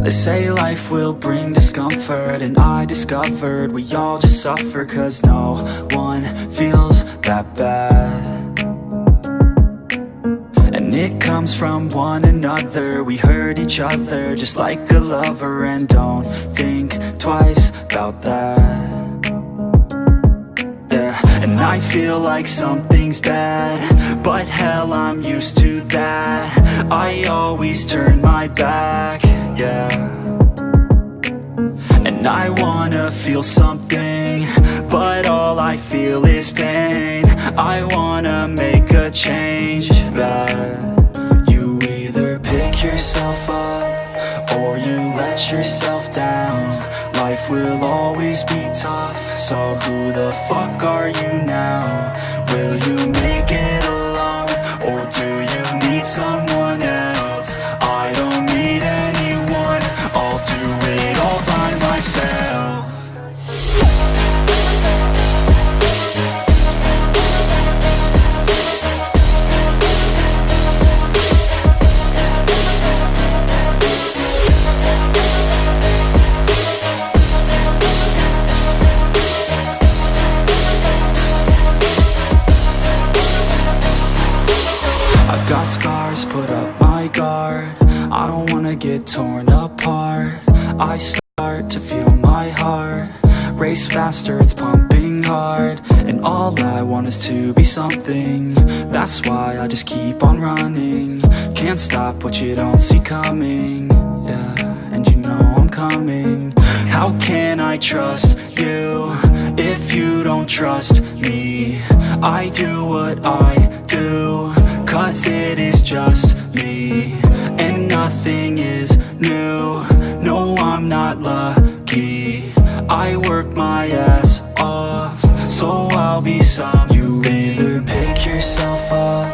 They say life will bring discomfort, and I discovered we all just suffer, 'cause no one feels that bad. And it comes from one another. We hurt each other just like a lover, and don't think twice about that. Yeah, and I feel like something's bad, but hell, I'm used to that. I always turn my back, yeah. And I wanna feel something, but all I feel is pain. I wanna make a change, but you either pick yourself up or you let yourself down. Life will always be tough, so who the fuck are you now? Will you make it alone, or do you need someone else? I don't need anyone, I'll do it all by myself. Got scars, put up my guard. I don't wanna get torn apart. I start to feel my heart race faster, it's pumping hard. And all I want is to be something. That's why I just keep on running. Can't stop what you don't see coming. Yeah, and you know I'm coming. How can I trust you if you don't trust me? I do what I do, 'cause it is just me, and nothing is new. No, I'm not lucky. I work my ass off, so I'll be some. You either pick yourself up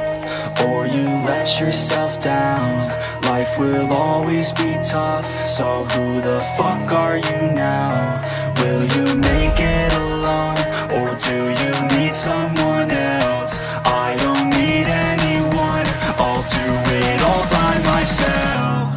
or you let yourself down. Life will always be tough, so who the fuck are you now? Will you make it alone, or do you need someone else? I don't need anyone, I'll do it all by myself.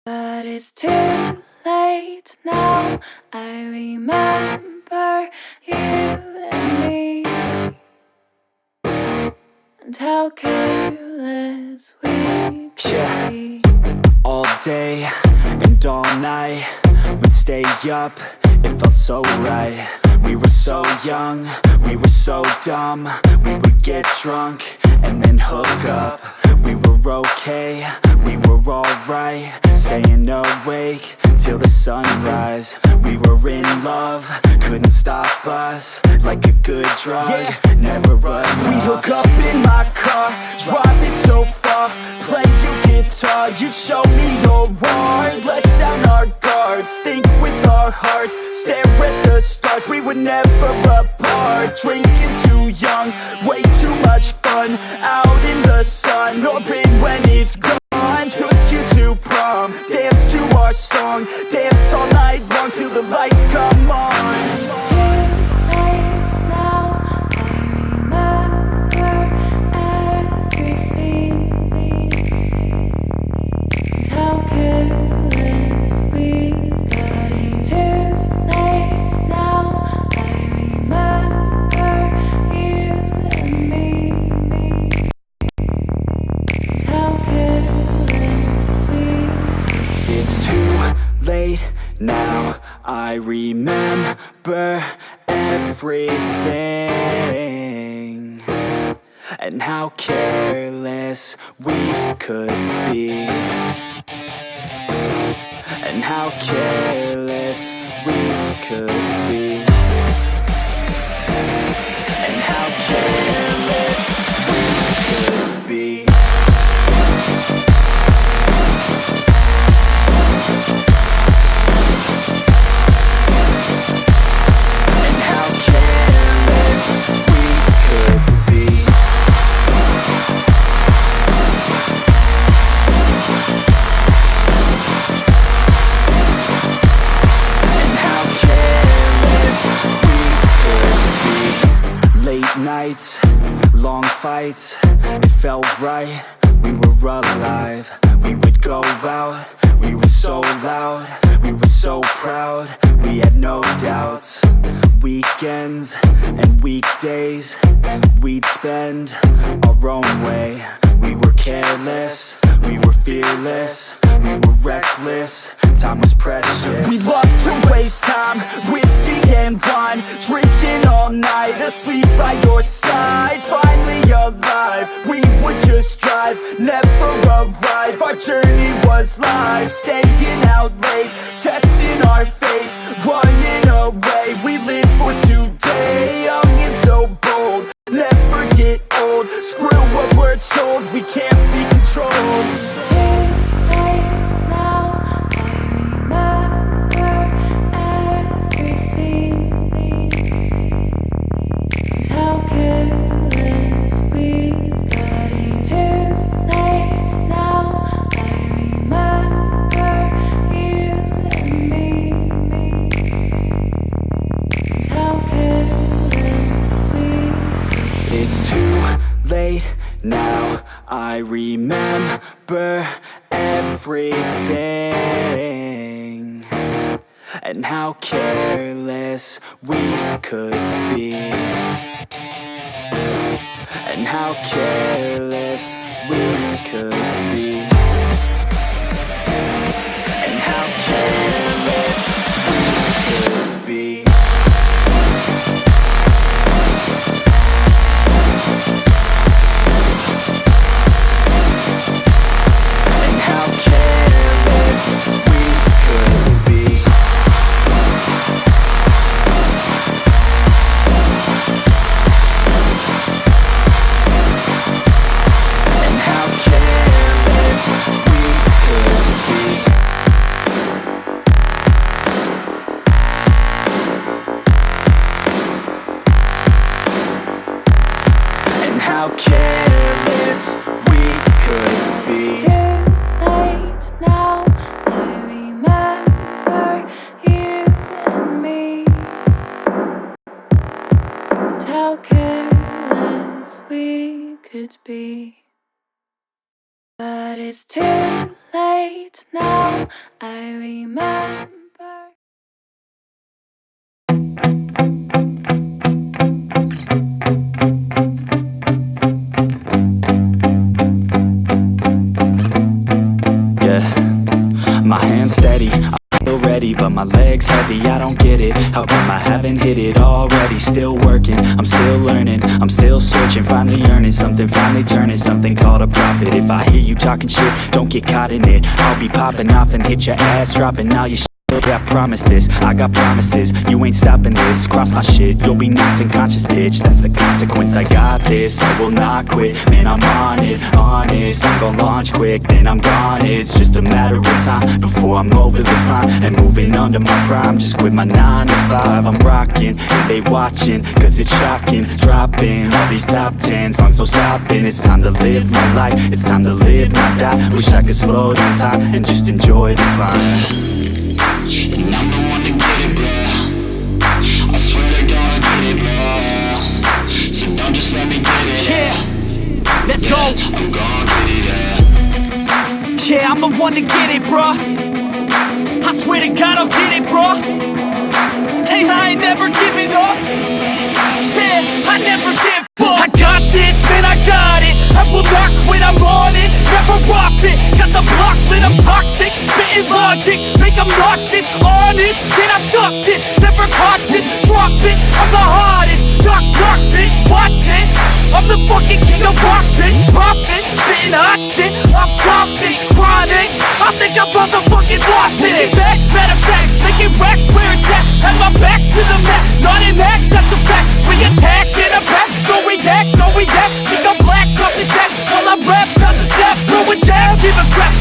But it's too late now. I remember you and me, and how careless we could be. All day and all night, we'd stay up, it felt so right. We were so young, we were so dumb. We would get drunk and then hook up. We were okay, we were alright, staying awake till the sunrise. We were in love, couldn't stop us, like a good drug, never enough. We'd hook up in my car, drive it so far, play your guitar, you'd show me your art. Let down our guards, think with our hearts, stare at the stars. We were never apart, drinking too young, way too much fun, out in the sun, hoping when it's gone. Took you to prom, dance to our song, dance all night long till the lights come on. It's too late now. I remember everything, and how careless we got. It's too late now. I remember you and me, and how careless we. It's too late now, I remember everything, and how careless we could be, and how careless we could be, and how fights, it felt right. We were alive, we would go out. We were so loud, we were so proud. We had no doubts. Weekends and weekdays we'd spend our own way. We were careless, we were fearless, we were reckless. Time was precious. We loved to waste time, whiskey and wine, drinking all night, asleep by your side. Finally alive, we would just drive, never arrive. Our journey was live, staying out late, testing our fate, running away. We live for today, young and so bold, never get old. Screw what we're told, we can't be controlled. Now I remember everything, and how careless we could be, and how careless we could be, and how careless we could be. But it's too late now, I remember. Yeah, my hand's steady, I feel ready, but my leg's heavy, I don't get it. How come I haven't hit it already? Still working, I'm still learning, I'm still searching, finally earning something, finally turning something called a profit. If I hear you talking shit, don't get caught in it. I'll be popping off and hit your ass, dropping all your shit. Yeah, I promise this, I got promises, you ain't stopping this. Cross my shit, you'll be knocked unconscious, bitch. That's the consequence, I got this, I will not quit. Man, I'm on it, honest, I'm gon' launch quick, then I'm gone. It's just a matter of time before I'm over the climb and moving under my prime. Just quit my 9 to 5, I'm rocking, and they watching, cause it's shocking. Dropping all these top 10 songs, so stopping. It's time to live my life, it's time to live, not die. Wish I could slow down time and just enjoy the climb. And I'm the one to get it, bro. I swear to God I get it, bro. So don't just let me get it. Yeah, let's go. I'm gon' get it, yeah, I'm the one to get it, bro. I swear to God I'll get it, bro. Hey, I ain't never giving up. Yeah, I never give up. I got this, man, I got it. I will not quit, I'm on it. Never off it. Got the block lit, I'm toxic. Spitting logic, make them nauseous. Honest, can I stop this? Never cautious, drop it. I'm the hardest. Knock, knock, bitch, watch it. I'm the fucking king of rock, bitch. Profit, spitting hot shit. Off topic, chronic. I think I'm motherfucking lost it. Back, matter of fact, making racks where it's at. Have my back to the mat, not an act, that's a fact. We attack in a back, don't react, no react. Think I'm black, up his back. While I rap, not to step, throw a jab, give a crap.